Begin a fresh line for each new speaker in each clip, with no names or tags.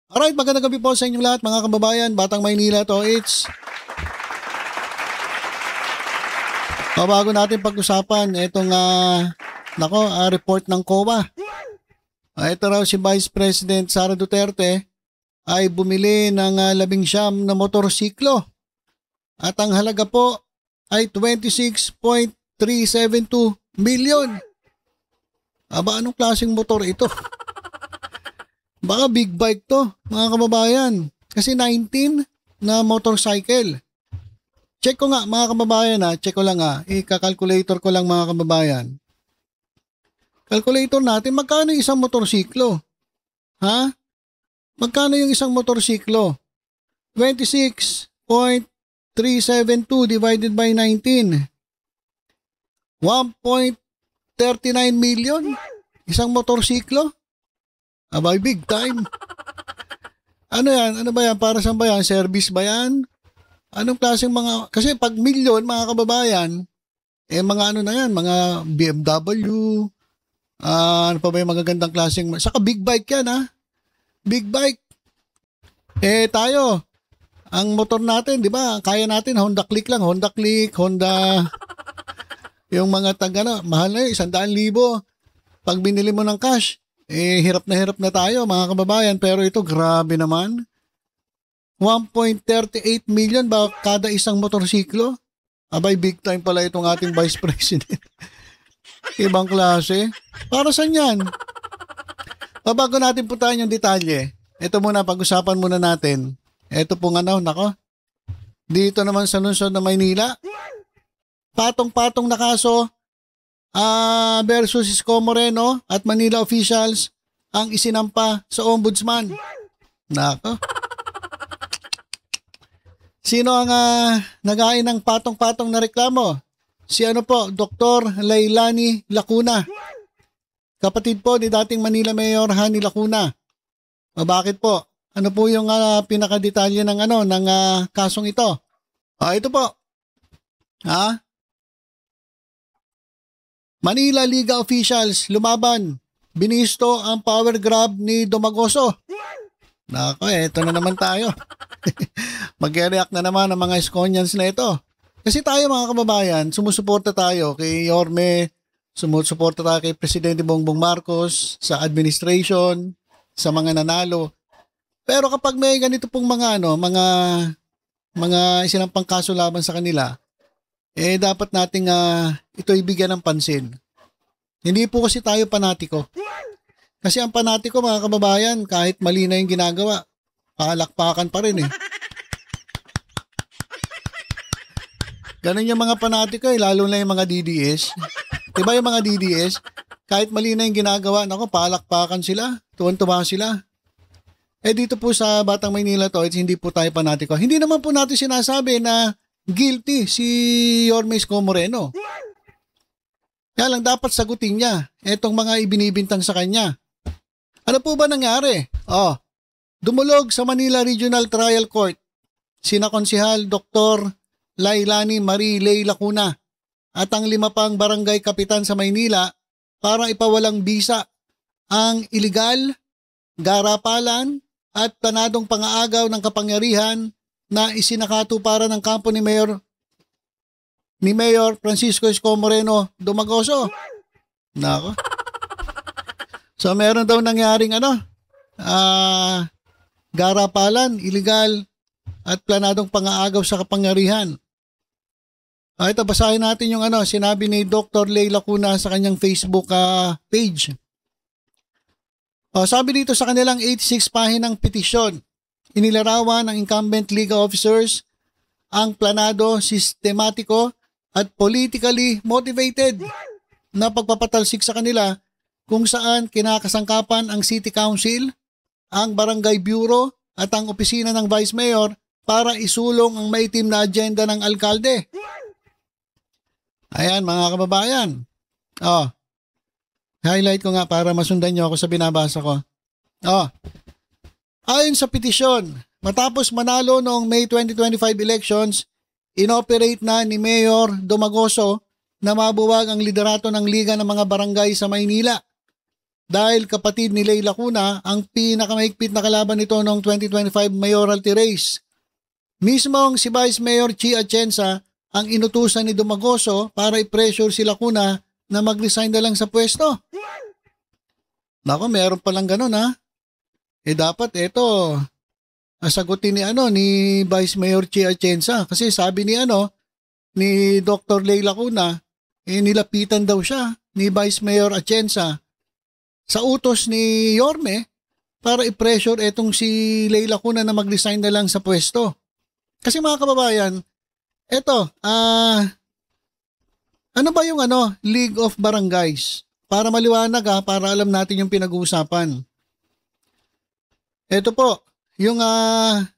Alright, magandang gabi po sa inyong lahat mga kababayan, Batang Maynila to. Bago natin pag-usapan itong report ng COA. Ito raw si Vice President Sara Duterte ay bumili ng 19 na motorsiklo. At ang halaga po ay 26.372 million. Aba, anong klaseng motor ito? Baka big bike to, mga kababayan. Kasi 19 na motorcycle. Check ko nga, mga kababayan check ko lang ika-calculator ko lang mga kababayan. Calculator natin, magkano yung isang motorsiklo? Ha? Magkano yung isang motorsiklo? 26.372 divided by 19. 1.39 million? Isang motorsiklo? Abay, big time. Ano yan? Ano ba yan? Para saan ba yan? Service ba yan? Anong klaseng mga... Kasi pag milyon, mga kababayan, mga ano na yan, mga BMW, ano pa ba yung magagandang klaseng... Saka big bike yan, ha? Big bike. Tayo, ang motor natin, di ba? Kaya natin, Honda Click lang. Honda Click, Honda... Yung mga mahal na yun, 100,000. Pag binili mo ng cash, hirap na tayo mga kababayan, pero ito grabe naman. 1.38 million ba kada isang motorsiklo? Abay, big time pala itong ating Vice President. Ibang klase. Para saan yan? Bago natin puntahan yung detalye, ito muna, pag-usapan muna natin. Ito pong nako. Dito naman sa lungsod ng Maynila, patong-patong na kaso versus Isko Moreno at Manila officials ang isinampa sa ombudsman. Nako. Sino ang nagain ng patong-patong na reklamo? Si Dr. Leilani Lacuna. Kapatid po ni dating Manila Mayor Hani Lacuna. Bakit po? Ano po yung pinakadetalye ng ng kasong ito? Ito po. Manila Liga officials lumaban. Binisto ang power grab ni Domagoso. Nako, eto na naman tayo. Mag-react na naman ang mga Iskonians na ito. Kasi tayo mga kababayan, sumusuporta tayo kay Yorme, sumusuporta tayo kay Presidente Bongbong Marcos, sa administration, sa mga nanalo. Pero kapag may ganito pong mga isinampang kaso laban sa kanila, dapat nating ito ibigyan ng pansin. Hindi po kasi tayo panatiko. Kasi ang panatiko mga kababayan, kahit mali na yung ginagawa, palakpakan pa rin Ganun yung mga panatiko lalo na yung mga DDS. Diba yung mga DDS, kahit mali na yung ginagawa, palakpakan sila, tuwan-tuwa sila. Dito po sa Batang Maynila to, hindi po tayo panatiko. Hindi naman po natin sinasabi na guilty si Yorme Isko Moreno. Kaya lang dapat sagutin niya itong mga ibinibintang sa kanya. Ano po ba nangyari? Dumulog sa Manila Regional Trial Court sina Konsehal Dr. Leilani Marie Ley Lacuna at ang 5 pang barangay kapitan sa Maynila para ipawalang bisa ang iligal, garapalan at planadong pangaagaw ng kapangyarihan na isinakatuparan ng kampo ni Mayor Francisco Isko Moreno Domagoso. Nako. So meron daw nangyaring garapalan, iligal at planadong pangaagaw sa kapangyarihan. Ito, basahin natin yung sinabi ni Dr. Ley Lacuna sa kanyang Facebook page. Sabi dito sa kanilang 86 pahinang petisyon, inilarawan ng incumbent legal officers ang planado, sistematiko at politically motivated na pagpapatalsik sa kanila kung saan kinakasangkapan ang City Council, ang Barangay Bureau at ang opisina ng Vice Mayor para isulong ang maitim na agenda ng alkalde. Ayan mga kababayan. Highlight ko nga para masundan nyo ako sa binabasa ko. Ayon sa petisyon, matapos manalo noong May 2025 elections, inoperate na ni Mayor Domagoso na mabuwag ang liderato ng Liga ng mga Barangay sa Maynila dahil kapatid ni Leila Lacuna ang pinakamahigpit na kalaban nito noong 2025 mayoralty race. Mismong si Vice Mayor Chi Atienza ang inutusan ni Dumagoso para i-pressure si Lacuna na mag-resign na lang sa pwesto. Nako, meron palang ganun ha. Dapat ito sagutin ni Vice Mayor Chi Atienza kasi sabi ni Dr. Leila Lacuna nilapitan daw siya ni Vice Mayor Atienza sa utos ni Yorme para i-pressure etong si Leila Lacuna na mag-resign na lang sa pwesto. Kasi mga kababayan, ano ba yung League of Barangays? Para maliwanag para alam natin yung pinag-uusapan. Ito po, yung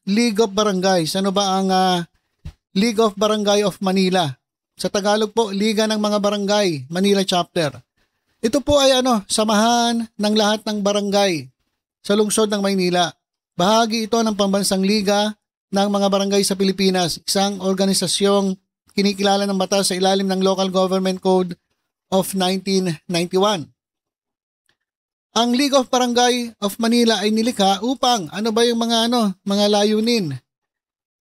League of Barangays. Ano ba ang League of Barangay of Manila? Sa Tagalog po, Liga ng mga Barangay, Manila Chapter. Ito po ay samahan ng lahat ng barangay sa lungsod ng Maynila. Bahagi ito ng pambansang liga ng mga barangay sa Pilipinas, isang organisasyong kinikilala ng batas sa ilalim ng Local Government Code of 1991. Ang League of Barangay of Manila ay nilikha upang ano ba yung mga layunin?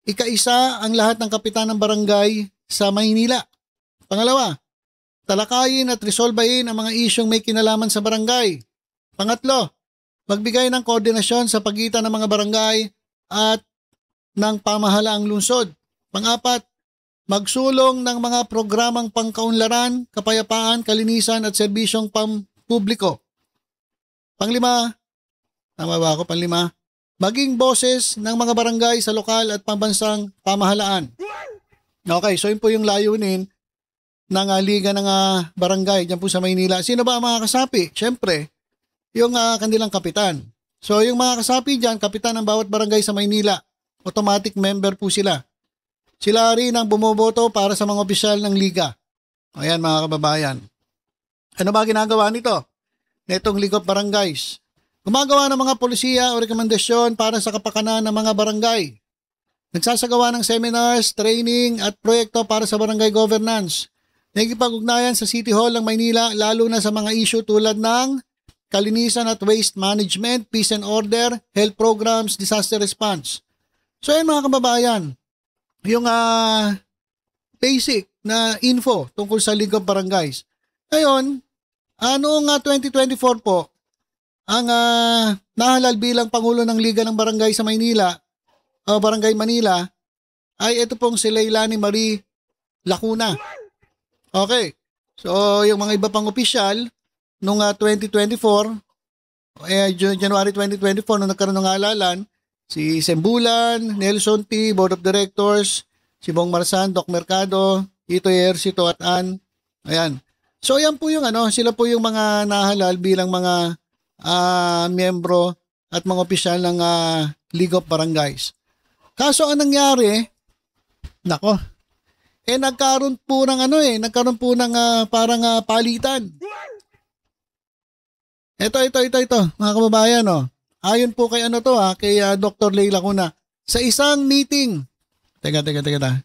Ika-isa ang lahat ng kapitan ng barangay sa Maynila. Pangalawa, talakayin at resolbahin ang mga isyong may kinalaman sa barangay. Pangatlo, magbigay ng koordinasyon sa pagitan ng mga barangay at ng pamahalaang lungsod. Pangapat, magsulong ng mga programang pangkaunlaran, kapayapaan, kalinisan at serbisyong pampubliko. Panglima, tama ba ako? Panlima, maging boses ng mga barangay sa lokal at pambansang pamahalaan. Okay, so yun po yung layunin ng Liga ng Barangay dyan po sa Maynila. Sino ba ang mga kasapi? Siyempre, yung kanilang kapitan. So yung mga kasapi dyan, kapitan ng bawat barangay sa Maynila, automatic member po sila. Sila rin ang bumoboto para sa mga opisyal ng Liga. Ayan mga kababayan. Ano ba ginagawa nito? Netong League of Barangays. Gumagawa ng mga polisiya o rekomendasyon para sa kapakanan ng mga barangay. Nagsasagawa ng seminars, training at proyekto para sa barangay governance. Nagkipag-ugnayan sa City Hall ng Maynila lalo na sa mga issue tulad ng kalinisan at waste management, peace and order, health programs, disaster response. So ayun mga kababayan, yung basic na info tungkol sa League of Barangays. Ngayon, noong 2024 po, ang nahalal bilang Pangulo ng Liga ng Barangay sa Maynila, Barangay Manila, ay ito pong si Leilani Marie Lacuna. Okay. So, yung mga iba pang opisyal, noong 2024, January 2024, nung nagkaroon ng halalan, si Sembulan, Nelson T., Board of Directors, si Bong Marsan, Doc Mercado, Ito Ejercito at Ann. Ayan. So, yan po yung sila po yung mga nahalal bilang mga miyembro at mga opisyal ng League of Barangays. Kaso ang nangyari, nagkaroon po ng parang palitan. Ito, mga kababayan, ayon po kay kay Dr. Leila Lacuna, sa isang meeting, teka,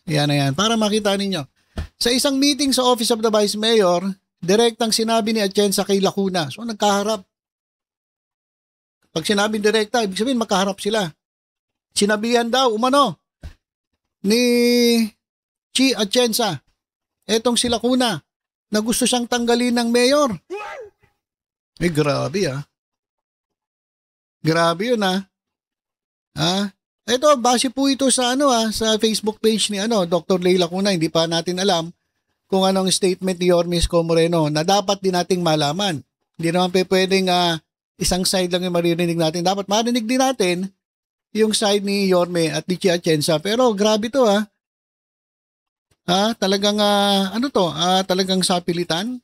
yan, para makita ninyo. Sa isang meeting sa Office of the Vice Mayor, direktang sinabi ni Atienza kay Lacuna. So, nagkaharap. Pag sinabing direkta, ibig sabihin makaharap sila. Sinabihan daw, ni Chi Atienza, etong si Lacuna, na gusto siyang tanggalin ng mayor. Grabe Grabe yun Ito, base po ito sa sa Facebook page ni Dr. Leila Lacuna. Hindi pa natin alam kung anong statement ni Yorme Isko Moreno na dapat din nating malaman. Hindi naman pwedeng isang side lang yung maririnig natin. Dapat marinig din natin yung side ni Yorme at ni Chi Atienza. Pero grabe to talagang talagang sapilitan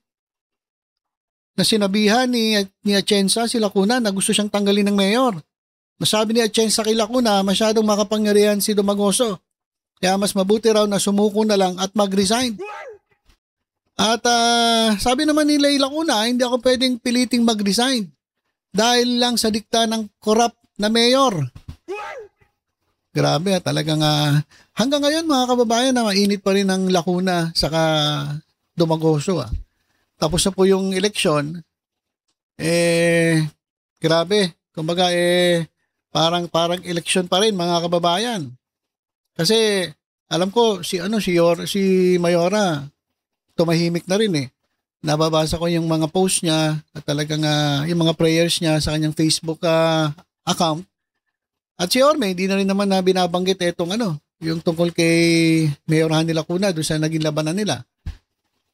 na sinabihan ni Atienza si Lacuna na gusto siyang tanggalin ng mayor. Masabi ni Atienza kay Lacuna, masyadong makapangyarihan si Dumagoso. Kaya mas mabuti raw na sumuko na lang at mag-resign. At sabi naman ni Leila Lacuna, hindi ako pwedeng piliting mag-resign dahil lang sa dikta ng corrupt na mayor. Grabe talagang hanggang ngayon mga kababayan na mainit pa rin ang Lacuna saka Dumagoso. Tapos na po yung eleksyon. Grabe. Kumbaga, parang eleksyon pa rin, mga kababayan. Kasi, alam ko, si Mayora, tumahimik na rin eh. Nababasa ko yung mga post niya at talagang yung mga prayers niya sa kanyang Facebook account. At si Orme, hindi na rin naman na binabanggit yung tungkol kay Mayor Hanny Lacuna doon sa naging labanan nila.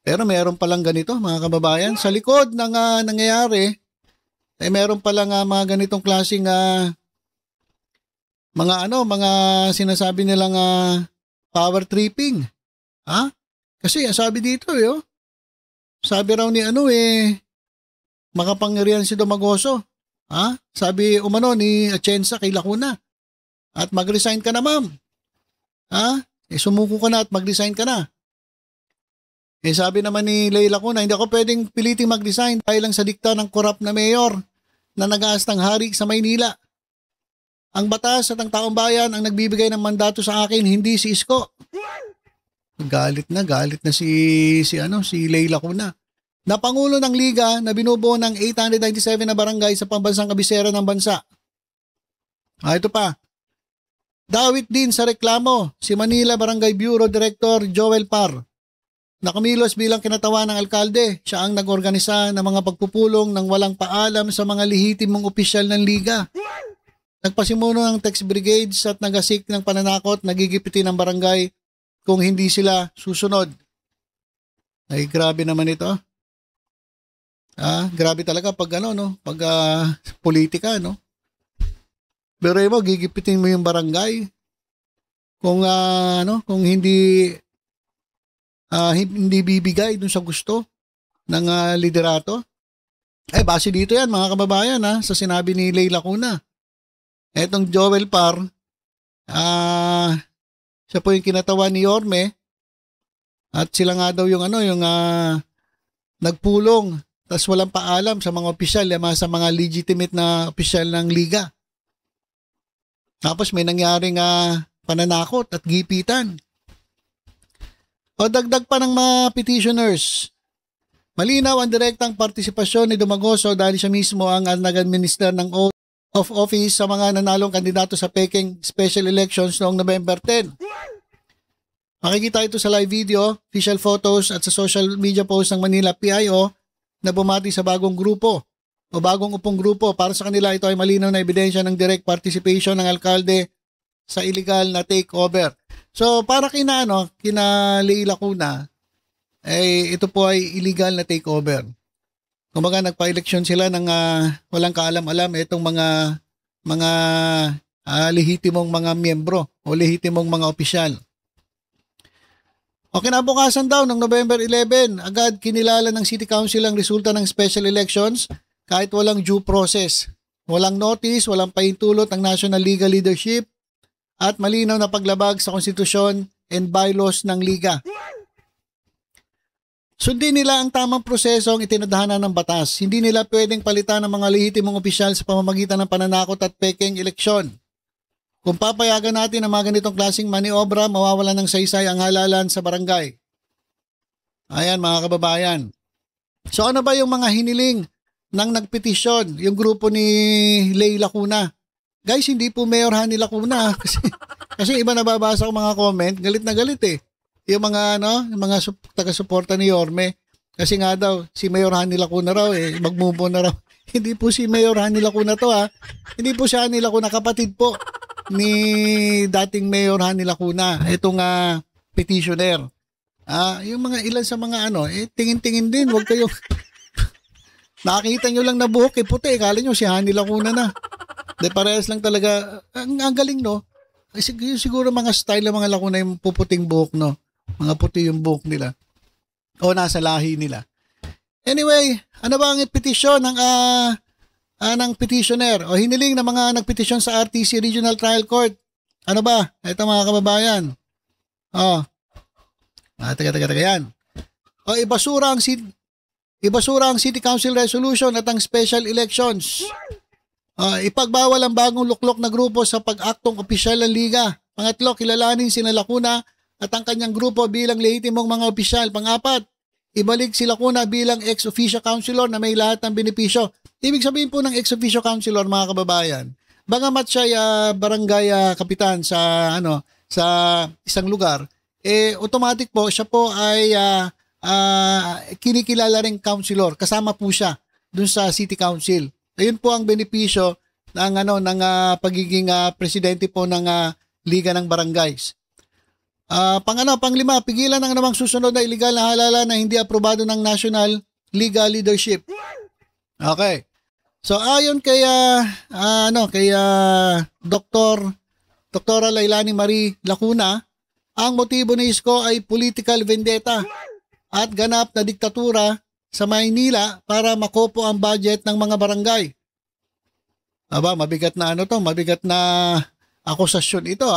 Pero meron palang ganito, mga kababayan. Sa likod ng nangyayari, meron palang mga ganitong klaseng mga sinasabi nilang power tripping. Kasi sabi dito, sabi raw ni makapangyarihan si Dumagoso. Sabi umano ni Atienza kay Lacuna. At mag-resign ka na, ma'am. Sumuko ka na at mag-resign ka na. Sabi naman ni Leila Lacuna, hindi ako pwedeng piliting mag-resign dahil lang sa dikta ng korap na mayor na nag-aastang hari sa Maynila. Ang batas at ang taong bayan ang nagbibigay ng mandato sa akin, hindi si Isko. Galit na si Leila Lacuna. Na Pangulo ng Liga na binubuo ng 897 na barangay sa pambansang kabisera ng bansa. Ito pa. Dawit din sa reklamo si Manila Barangay Bureau Director Joel Par. Nakamilos bilang kinatawan ng alkalde. Siya ang nag-organisa ng mga pagpupulong ng walang paalam sa mga lihitimong opisyal ng Liga. Nagpasimuno ng text brigades at nagasik ng pananakot, nagigipiti ng barangay kung hindi sila susunod. Ay, grabe naman ito. Grabe talaga pag pag politika, no? Pero mo, gigipitin mo yung barangay kung kung hindi bibigay dun sa gusto ng liderato. Base dito yan, mga kababayan, sa sinabi ni Leila Lacuna. Etong Joel Par, siya po yung kinatawan ni Yorme at sila nga daw yung nagpulong. Tapos walang paalam sa mga opisyal, sa mga legitimate na opisyal ng Liga. Tapos may nangyaring pananakot at gipitan. O dagdag pa ng mga petitioners. Malinaw ang direktang partisipasyon ni Dumagoso dahil siya mismo ang nag-administer ng oath of office sa mga nanalong kandidato sa Peking special elections noong November 10. Makikita ito sa live video, official photos at sa social media post ng Manila PIO na bumati sa bagong grupo o bagong upong grupo. Para sa kanila, ito ay malinaw na ebidensya ng direct participation ng alkalde sa illegal na takeover. So, para kina Leila Lacuna, ito po ay illegal na takeover. Kumbaga, nagpa-eleksyon sila ng walang kaalam-alam itong mga lehitimong mga miyembro o lehitimong mga opisyal. O kinabukasan daw ng November 11, agad kinilala ng City Council ang resulta ng special elections kahit walang due process. Walang notice, walang pahintulot ng National Legal Leadership at malinaw na paglabag sa konstitusyon and bylaws ng Liga. Sundin nila ang tamang prosesong itinadhana ng batas. Hindi nila pwedeng palitan ng mga lehitimong opisyal sa pamamagitan ng pananakot at pekeng eleksyon. Kung papayagan natin ang mga ganitong klaseng maniobra, mawawalan ng saysay ang halalan sa barangay. Ayan, mga kababayan. So ano ba yung mga hiniling ng nagpetisyon, yung grupo ni Leila Lacuna? Guys, hindi po Mayor Hanny Lacuna. Kasi iba nababasa ko mga comment, galit na galit eh. Yung mga taga-suporta ni Yorme. Kasi nga daw, si Mayor Hanny Lacuna raw magmumpo na raw. Hindi po si Mayor Hanny Lacuna to Hindi po si Hanny Lacuna, kapatid po ni dating Mayor Hanny Lacuna, itong petitioner. Yung mga ilan sa mga tingin-tingin din, wag kayo nakikita nyo lang na buhok puti, kala nyo si Hanny Lacuna na. De parehas lang talaga, ang galing no. Siguro mga style ng mga Lacuna yung puputing buhok no. Mga puti yung buhok nila. O nasa lahi nila. Anyway, ano ba ang petisyon ng petitioner o hiniling ng mga nagpetisyon sa RTC Regional Trial Court? Ano ba? Ito mga kababayan. Taga yan. Ibasura ang City Council Resolution at ang special elections. Ipagbawal ang bagong luklok na grupo sa pag-aktong opisyal ng Liga. Pangatlo, kilalanin sina Lacuna at ang kanyang grupo bilang lehitimong mga opisyal. Pang-apat, ibalik si Lacuna bilang ex-officio councilor na may lahat ng benepisyo. Ibig sabihin po ng ex-officio councilor, mga kababayan, bagamat siya ay barangay kapitan sa sa isang lugar, automatic po siya po ay kinikilala ring councilor. Kasama po siya dun sa city council. Ayun po ang benepisyo ng pagiging presidente po ng Liga ng Barangays. Panglima, pigilan ang namang susunod na illegal na halalan na hindi aprobado ng National Legal Leadership. Okay. So ayon kay Doktora Leilani Marie Lacuna, ang motibo ni Isko ay political vendetta at ganap na diktatura sa Maynila para makopo ang budget ng mga barangay. Mabigat na mabigat na akusasyon ito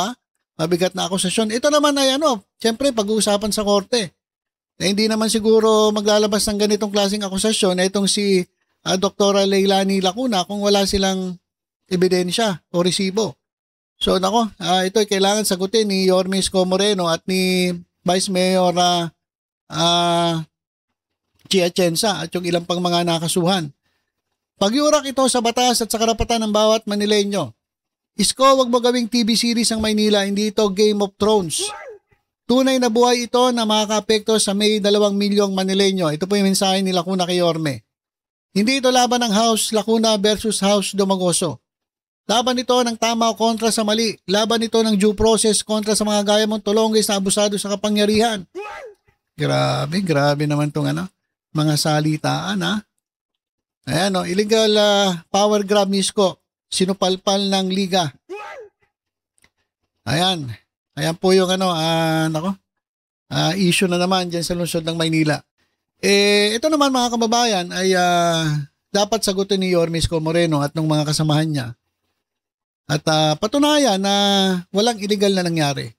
Mabigat na akusasyon. Ito naman ay siyempre pag-uusapan sa korte. Hindi naman siguro maglalabas ng ganitong klaseng akusasyon na itong si Dr. Leilani Lacuna kung wala silang ebidensya o resibo. So ito ay kailangan sagutin ni Yorme Isko Moreno at ni Vice Mayor Chia Atienza at yung ilang pang mga nakasuhan. Pagyurak ito sa batas at sa karapatan ng bawat Manileño. Isko, wag mo gawing TV series ang Maynila, hindi ito Game of Thrones. Tunay na buhay ito na makaka-apekto sa may 2 milyong Manileño. Ito po yung mensahe ni Lacuna kay Yorme. Hindi ito laban ng House Lacuna versus House Domagoso. Laban ito ng tama o kontra sa mali. Laban ito ng due process kontra sa mga gaya mong tulonggis na abusado sa kapangyarihan. Grabe naman itong mga salitaan Ayan illegal power grab ni Isko. Sinupalpal ng liga. Ayan po yung issue na naman dyan sa lungsod ng Maynila. Ito naman mga kababayan ay dapat sagutin ni Yorme Isko Moreno at ng mga kasamahan niya. At patunayan na walang illegal na nangyari.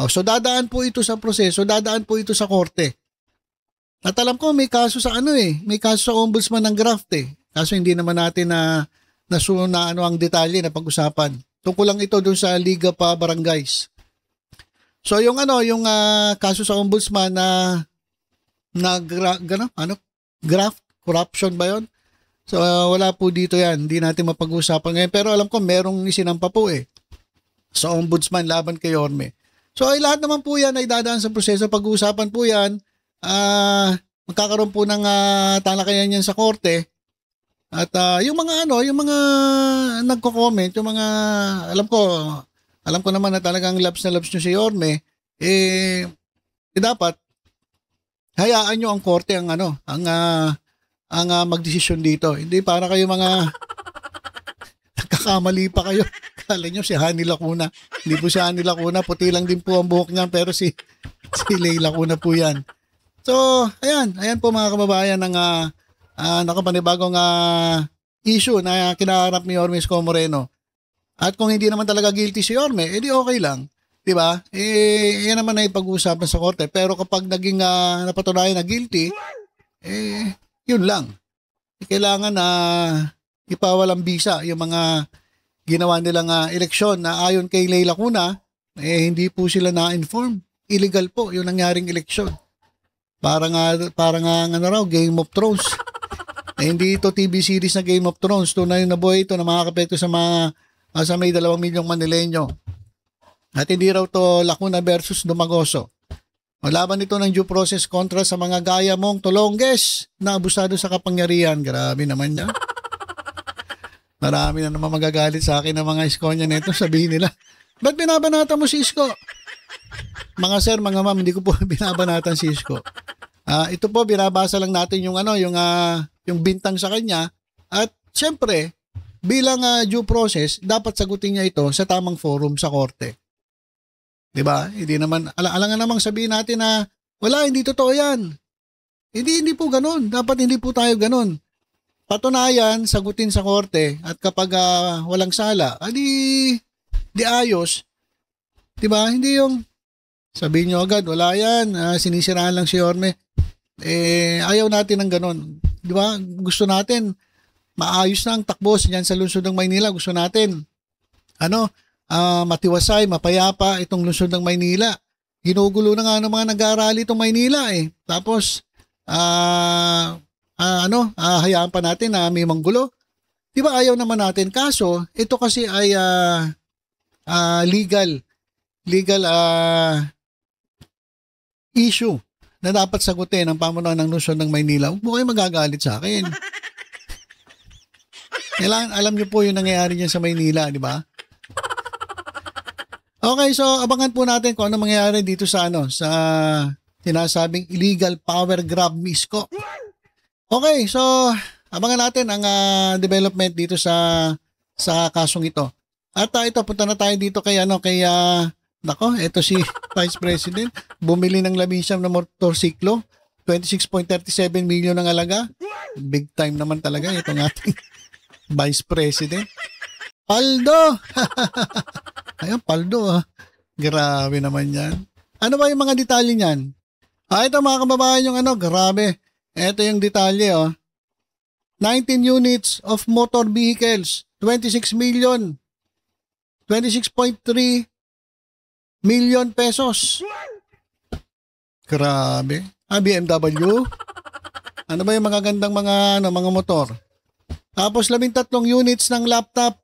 So dadaan po ito sa proseso, dadaan po ito sa korte. At alam ko may kaso sa may kaso sa ombudsman ng graft Kaso hindi naman natin na ang detalye na pag-usapan. Tungkol lang ito dun sa Liga pa Barangays. So yung kaso sa ombudsman na graft, corruption ba yon? So wala po dito yan. Hindi natin mapag-usapan ngayon. Pero alam ko merong isinampa po sa ombudsman laban kay Yorme. So ay lahat naman po yan ay dadaan sa proseso. Pag-uusapan po yan, magkakaroon po ng talakayan yan sa korte. At yung mga nagko-comment, yung mga alam ko naman na talagang loves na loves nyo si Yorme, dapat hayaan nyo ang korte ang magdesisyon dito. Hindi para kayo mga nagkakamali pa kayo. Kala nyo si Hani Lacuna. Hindi po si Hani Lacuna, puti lang din po ang buhok niya, pero si Lei Lacuna po yan. So, ayan po mga kababayan ng nakapanibagong issue na kinaharap ni Yorme Isko Moreno. At kung hindi naman talaga guilty si Yorme, edi okay lang. Diba? Yan naman ay pag-uusapan sa korte. Pero kapag naging napatunayan na guilty, yun lang. Kailangan na ipawalang bisa yung mga ginawa nilang eleksyon na ayon kay Lei Lacuna, hindi po sila na-inform. Illegal po yung nangyaring eleksyon. Parang Game of Thrones. Hindi ito TV series na Game of Thrones. Tunay na buhay ito na makakapekto sa sa may 2 milyong Manileño. At hindi raw to Lacuna versus Domagoso. Malaban ito ng due process kontra sa mga gaya mong tulongges na abusado sa kapangyarihan. Grabe naman niya. Marami na naman magagalit sa akin ng mga Iskonya nito. Sabihin nila, ba't binabanata mo si Isko? Mga sir, mga ma'am, hindi ko po binabanatan si Isko. Ito po, binabasa lang natin yung bintang sa kanya. At syempre, bilang due process, dapat sagutin niya ito sa tamang forum sa korte. Diba? Hindi naman, alangan namang sabihin natin na, wala, hindi totoo yan. Hindi po ganun. Dapat hindi po tayo ganun. Patunayan, sagutin sa korte, at kapag walang sala, di ayos. Diba? Hindi yung, sabihin nyo agad, wala yan, sinisiraan lang si Yorme. Ayaw natin ng ganun. Diba? Gusto natin, maayos na ang takbo yan sa lungsod ng Maynila. Gusto natin, matiwasay, mapayapa itong lungsod ng Maynila. Ginugulo na nga ng mga nag-aarali itong Maynila Tapos, hayaan pa natin na may manggulo. Di ba ayaw naman natin? Kaso, ito kasi ay legal issue na dapat sagutin ng pamunuan ng Lungsod ng Maynila. Huwag mo kayo magagalit sa akin. Kailangan alam niyo po yung nangyayari niyan sa Maynila, di ba? Okay, so abangan po natin kung ano mangyayari dito sa sinasabing illegal power grab misko. Okay, so abangan natin ang development dito sa kasong ito. At ito, punta na tayo dito kay ito si Vice President, bumili ng labinsyam na motorsiklo, 26.37 million ang alaga. Big time naman talaga itong ating Vice President. Paldo! Ayun, paldo. Grabe naman yan. Ano ba yung mga detalye niyan? Ito mga kababayan yung grabe. Ito yung detalye 19 units of motor vehicles, 26 million. 26.3 million pesos. Grabe. BMW. Ano ba yung mga gandang mga motor? Tapos 13 units ng laptop,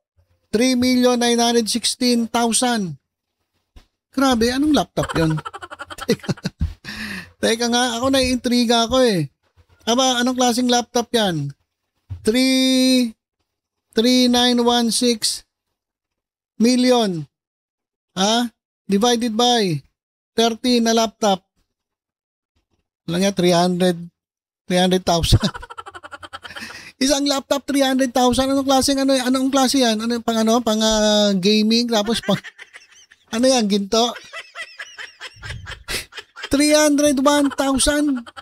3,916,000. Grabe, anong laptop yun? Teka nga, ako naiintriga ako eh. Aba, anong klaseng laptop yan? 3,916 million. Divided by 30 na laptop. Lang nga, 300,000. Isang laptop, 300,000. Anong klaseng anong klase yan? Pang gaming, tapos ano yan, ginto? 301,000.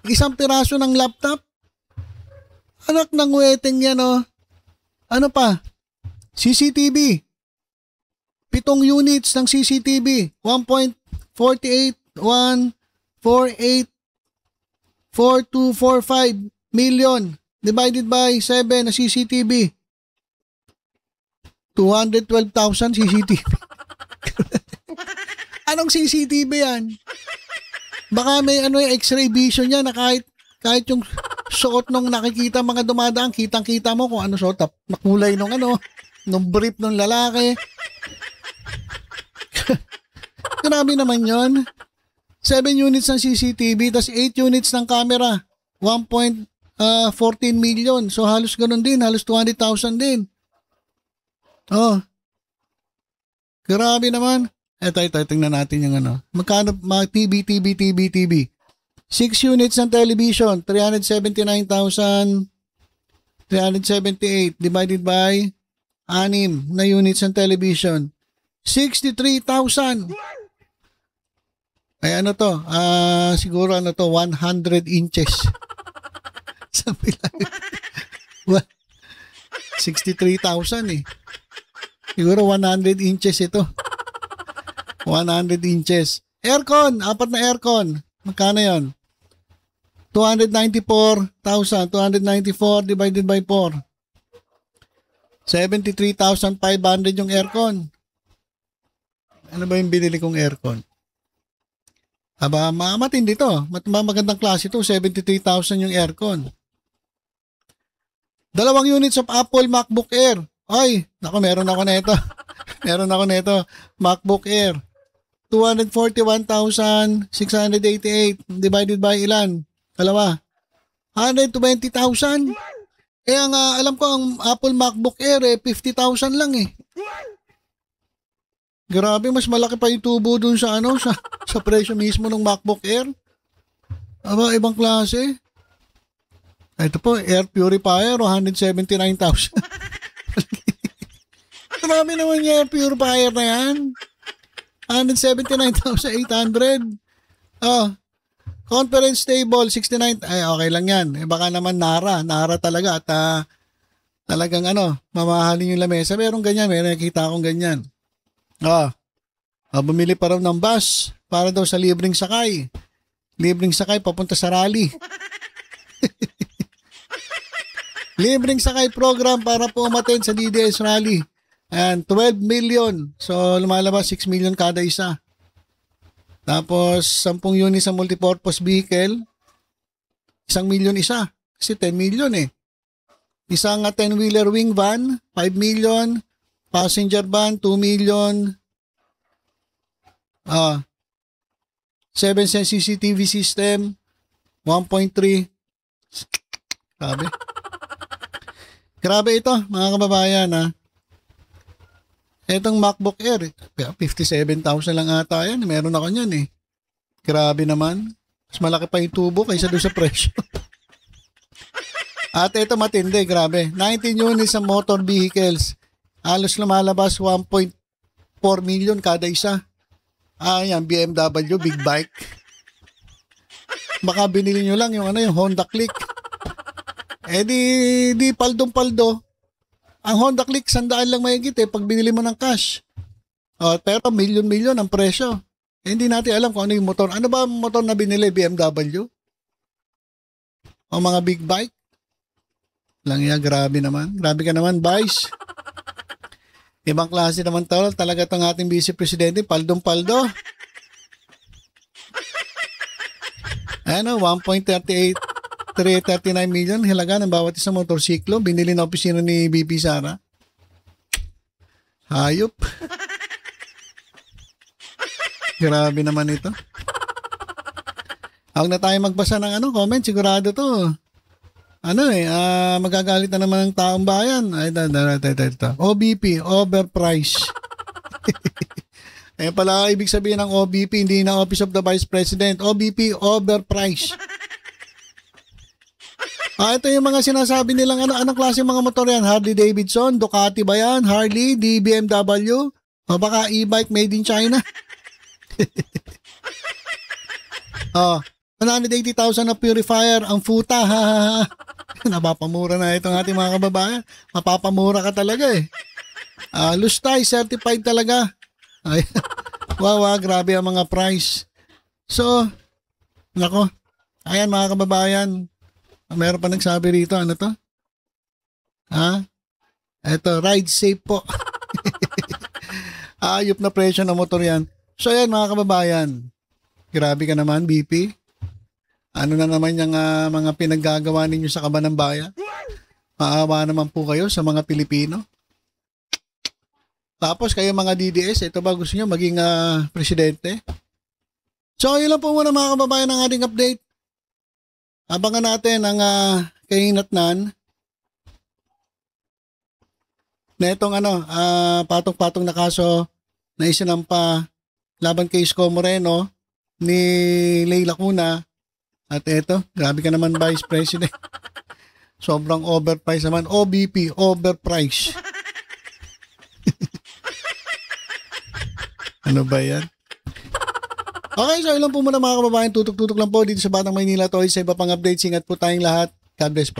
Isang piraso ng laptop. Anak ng weteng yan, Ano pa? CCTV. 7 units ng CCTV. 1.48,148,4245 million. Divided by 7 na CCTV. 212,000 CCTV. Anong CCTV yan? Baka may X-ray vision yan na kahit yung suot nung nakikita mga dumadaan, kitang-kita mo kung ano suot na kulay nung brief nung lalaki. Grabe naman yon. 7 units ng CCTV, tas 8 units ng camera. 1.14 million. So halos ganun din, halos 200,000 din. Grabe naman. Ito, tingnan natin yung Magkano, mga TV. 6 units ng television, 379,378 divided by 6 na units ng television. 63,000. Ay siguro 100 inches. Sabi lang. 63,000 eh. Siguro 100 inches ito. 100 inches. Aircon, 4 na aircon. Magkano yon? 294,000. 294 divided by 4. 73,500 yung aircon. Ano ba yung binili kong aircon? Aba, matindi to. Magandang klase to. 73,000 yung aircon. 2 units of Apple MacBook Air. Ay, meron ako na ito. MacBook Air. 241,688 divided by ilan? 2. 120,000. Alam ko ang Apple MacBook Air 50,000 lang eh. Grabe, mas malaki pa yung tubo dun sa sa presyo mismo ng MacBook Air. Aba, ibang klase. Ito po, air purifier, 179,000. Grabe naman yung air purifier na yan. 179,800. Conference table, 69. Ay, okay lang yan. Baka naman Nara talaga at talagang mamahalin yung lamesa. Meron ganyan, may nakita akong ganyan. Bumili pa raw ng bus para daw sa libreng sakay. Libreng sakay papunta sa rally. Libreng sakay program para po umattend sa DDS rally. And 12 million. So lumalabas 6 million kada isa. Tapos 10 units sa multipurpose vehicle. 1,000,000 isa. Kasi 10 million eh. Isang 10-wheeler wing van, 5 million. Passenger van, 2 million. 7-sense CCTV system, 1.3. Grabe. Grabe ito, mga kababayan, ha. Itong MacBook Air, 57,000 lang ata yan. Meron ako niyan eh. Grabe naman. Mas malaki pa yung tubo kaysa doon sa presyo. At ito matindi, grabe. 19 units sa motor vehicles. Halos lumalabas 1.4 million kada isa. Yan, BMW, big bike. Baka binili nyo lang yung Honda Click. Di paldong-paldo. Ang Honda Click, 100 lang mahigit pag binili mo ng cash. Pero milyon-milyon ang presyo. Hindi natin alam kung ano yung motor. Ano ba ang motor na binili? BMW? O mga big bike? Lang yan, grabe naman. Grabe ka naman, Vice. Ibang klase naman talaga itong ating Vice Presidente, paldong-paldo. 1.38 339 million halaga ng bawat isang motorsiklo. Binili na opisina ni BP Sara. Hayop. Grabe naman ito. Huwag na tayo magbasa ng comment. Sigurado to. Magagalit na naman ng taong bayan. OBP, overprice. Pala ibig sabihin ng OBP, hindi na Office of the Vice President. OBP, overprice. Ito yung mga sinasabi nilang anong klase mga motor yan? Harley Davidson, Ducati ba yan? Harley, BMW? O baka e-bike made in China? 180,000 na purifier ang futa. Napapamura na itong ating mga kababayan. Mapapamura ka talaga eh. Lustay, certified talaga. Wow, grabe ang mga price. So, nako. Ayan mga kababayan. Meron pa nagsabi rito. Ano to? Ito, ride safe po. Ayop na presyo ng motor yan. So, ayan mga kababayan. Grabe ka naman, BP. Ano na naman yung mga pinaggagawa ninyo sa kaban ng bayan? Maawa naman po kayo sa mga Pilipino. Tapos kayo mga DDS, ito ba gusto nyo maging presidente? So, yun lang po muna mga kababayan ng ating update. Abangan natin ang kahinatnan na itong patong-patong na kaso na isinampa laban kay Isko Moreno ni Leila Cuna. At eto, grabe ka naman Vice President. Sobrang overprice naman. OBP, overprice. Ano ba yan? Okay, so ilan po muna mga kababayan. Tutok-tutok lang po dito sa Batang Maynila Toys. Sa iba pang updates, ingat po tayong lahat. God bless po.